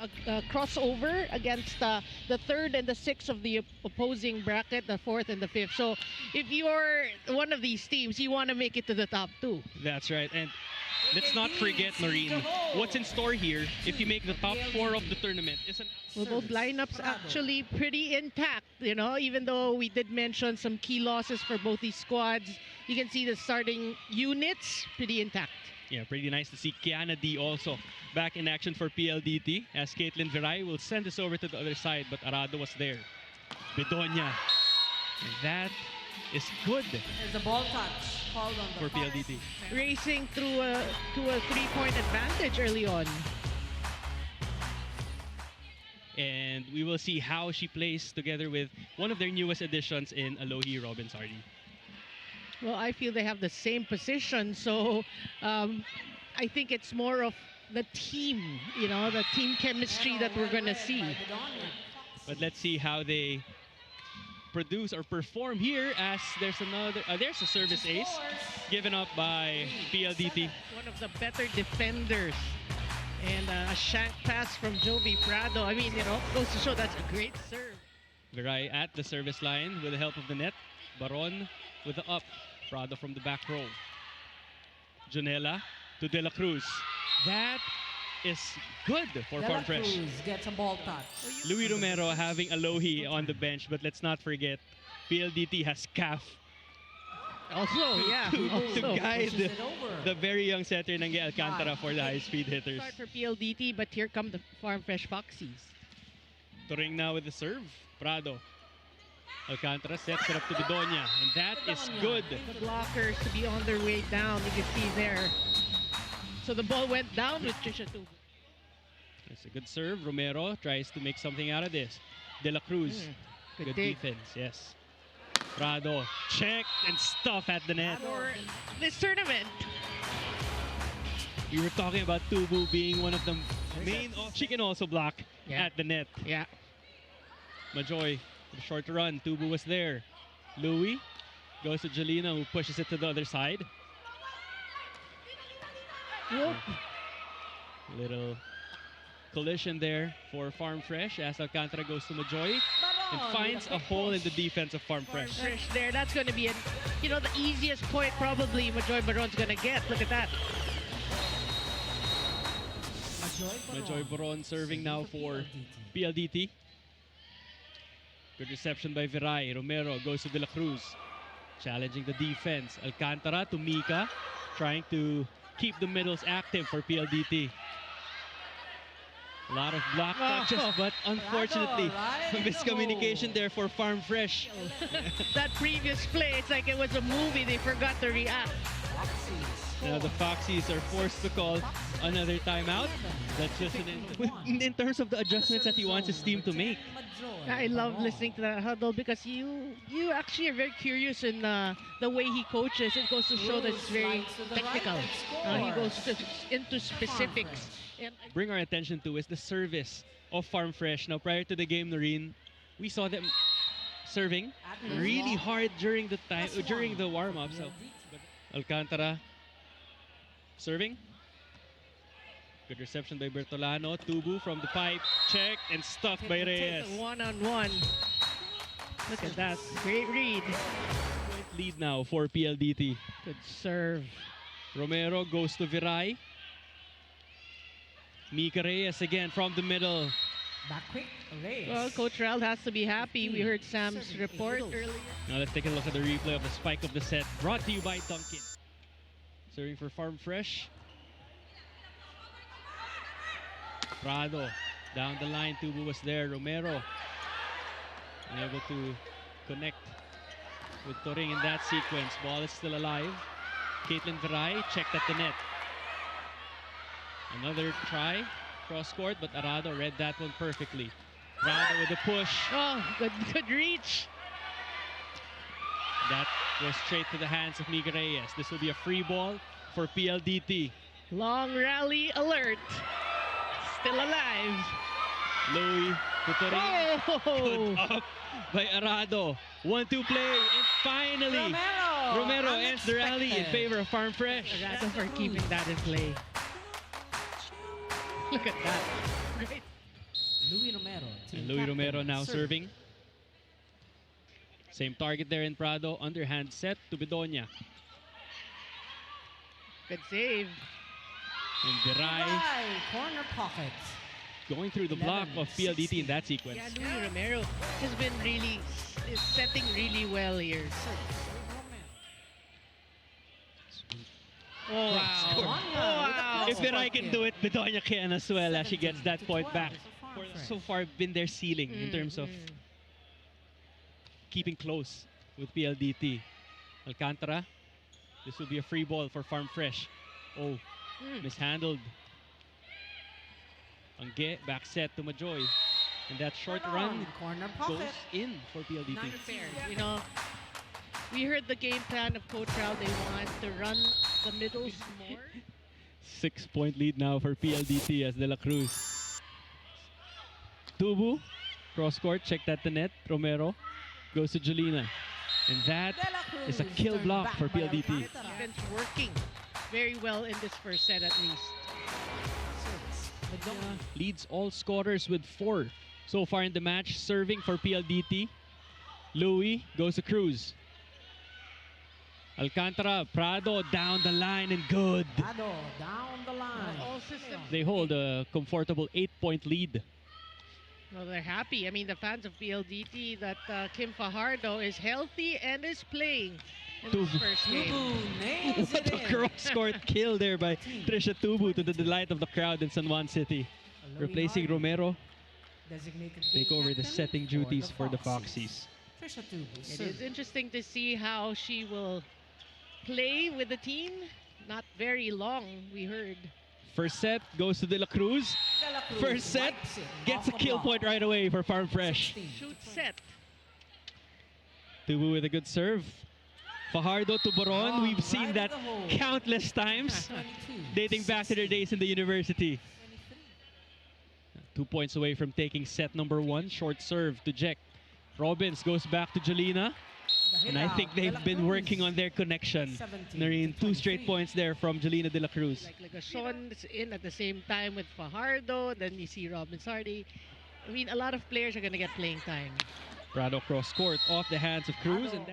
a crossover against the third and the sixth of the opposing bracket, the fourth and the fifth. So if you're one of these teams, you want to make it to the top two. That's right. And let's not forget, Noreen, what's in store here if you make the top 4 of the tournament is an Well, both lineups actually pretty intact, you know, even though we did mention some key losses for both these squads. You can see the starting units pretty intact. Yeah, pretty nice to see Kiana D also back in action for PLDT as Caitlin Viray will send this over to the other side, but Arado was there. Bedonia. And that is good There's a ball touch called on the for PLDT. Racing through to a 3-point advantage early on. And we will see how she plays together with one of their newest additions in Alohi Robinsardi. Well, I feel they have the same position, so I think it's more of the team, you know, the team chemistry that we're going to see. But let's see how they produce or perform here as there's another, there's a service ace given up by PLDT. One of the better defenders. And a shank pass from Jovi Prado. I mean, you know, goes to show that's a great serve. Viray at the service line with the help of the net. Baron with the up. Prado from the back row. Janela to De La Cruz. That is good for Farm Fresh. Gets a ball touch. Luis Romero having Alohi on the bench, but let's not forget, PLDT has CAF Also, yeah. to guide pushes it the very young setter Nange Alcantara for the high-speed hitters. Start for PLDT, but here come the Farm Fresh Foxies. Turing now with the serve. Prado. Alcantara sets it up to Bedonia, and that is good. The blockers to be on their way down, you can see there. So the ball went down with Trisha Tubu. It's a good serve. Romero tries to make something out of this. De La Cruz. Good dig. defense, yes. Prado checked and stuff at the net. For this tournament. We were talking about Tubu being one of the main. She can also block at the net. Yeah. Majoy, the short run. Tubu was there. Louis goes to Jelena, who pushes it to the other side. Whoop. Little collision there for Farm Fresh as Alcantara goes to Majoy and finds a hole in the defense of Farm Fresh. Fresh there. That's going to be, you know, the easiest point probably Majoy Baron's going to get. Look at that. Majoy Baron serving now for PLDT. Good reception by Viray. Romero goes to De La Cruz. Challenging the defense. Alcantara to Mika. Trying to keep the middles active for PLDT. A lot of block touches, but unfortunately, miscommunication there for Farm Fresh. That previous play, it's like it was a movie. They forgot to react. Now the Foxies are forced to call another timeout. That's just in terms of the adjustments that he wants his team to make. I love listening to that huddle because you actually are very curious in the way he coaches. It goes to show that it's very technical. He goes into specifics. Bring our attention to is the service of Farm Fresh. Now prior to the game, Noreen, we saw them serving really hard during the warm-up. So Alcantara serving. Good reception by Bertolano. Tubu from the pipe. Checked and stuffed by Reyes. One-on-one. Look at that. Great read. Lead now for PLDT. Good serve. Romero goes to Viray. Mika Reyes again from the middle. Back quick, Reyes. Well, Coach Rel has to be happy. We heard Sam's report earlier. Now let's take a look at the replay of the spike of the set. Brought to you by Dunkin. Serving for Farm Fresh. Prado down the line. Tubu was there. Romero unable to connect with Turing in that sequence. Ball is still alive. Caitlin Viray checked at the net. Another try, cross court, but Arado read that one perfectly. Arado with a push. Oh, good reach. That goes straight to the hands of Mika Reyes. This will be a free ball for PLDT. Long rally alert. Still alive. Louis to Turing. Oh! Put up by Arado. 1-2 play, and finally Romero ends the rally in favor of Farm Fresh. Arado for keeping that in play. Look at that. Great. Louis Romero now serving. Same target there in Prado. Underhand set to Bedonia. Good save. And Viray corner pocket. going through the block of PLDT in that sequence. Yeah, Louis Romero has been is setting really well here. Oh, wow. Score. Oh, wow. If Viray can do it, Bedonia can as well as she gets that point back. So far, been their ceiling in terms of keeping close with PLDT. Alcantara, this will be a free ball for Farm Fresh. Oh, mishandled. Angge, back set to Majoy. And that short run corner goes pocket. in for PLDT. Not fair. You know, we heard the game plan of Coach Rao. They want to run the middles more. 6-point lead now for PLDT as De La Cruz. Tubu, cross court, check that to net. Romero goes to Julina. And that is a kill block for PLDT. Defense working very well in this first set at least. Leads all scorers with 4 so far in the match. Serving for PLDT. Louis goes to Cruz. Alcantara, Prado down the line and good. Prado down the line. All systems. They hold a comfortable 8-point lead. Well, they're happy. I mean, the fans of PLDT that Kim Fajardo is healthy and is playing in this first game. What a cross-court kill there by Trisha Tubu to the delight of the crowd in San Juan City. Replacing Romero. Take over the setting duties for the Foxies. It is interesting to see how she will play with the team. Not very long, we heard. First set goes to De La Cruz. First set gets a kill point right away for Farm Fresh. Shoot set. Tubu with a good serve. Fajardo to Boron. We've seen that countless times, dating back to their days in the university. 2 points away from taking set number 1. Short serve to Jack. Robbins goes back to Jolina. And I think they've been working on their connection. Narine, 2 straight points there from Jolina De La Cruz. Like Legacion is in at the same time with Fajardo. Then you see Robbins Hardy. I mean, a lot of players are going to get playing time. Prado cross court off the hands of Cruz. And that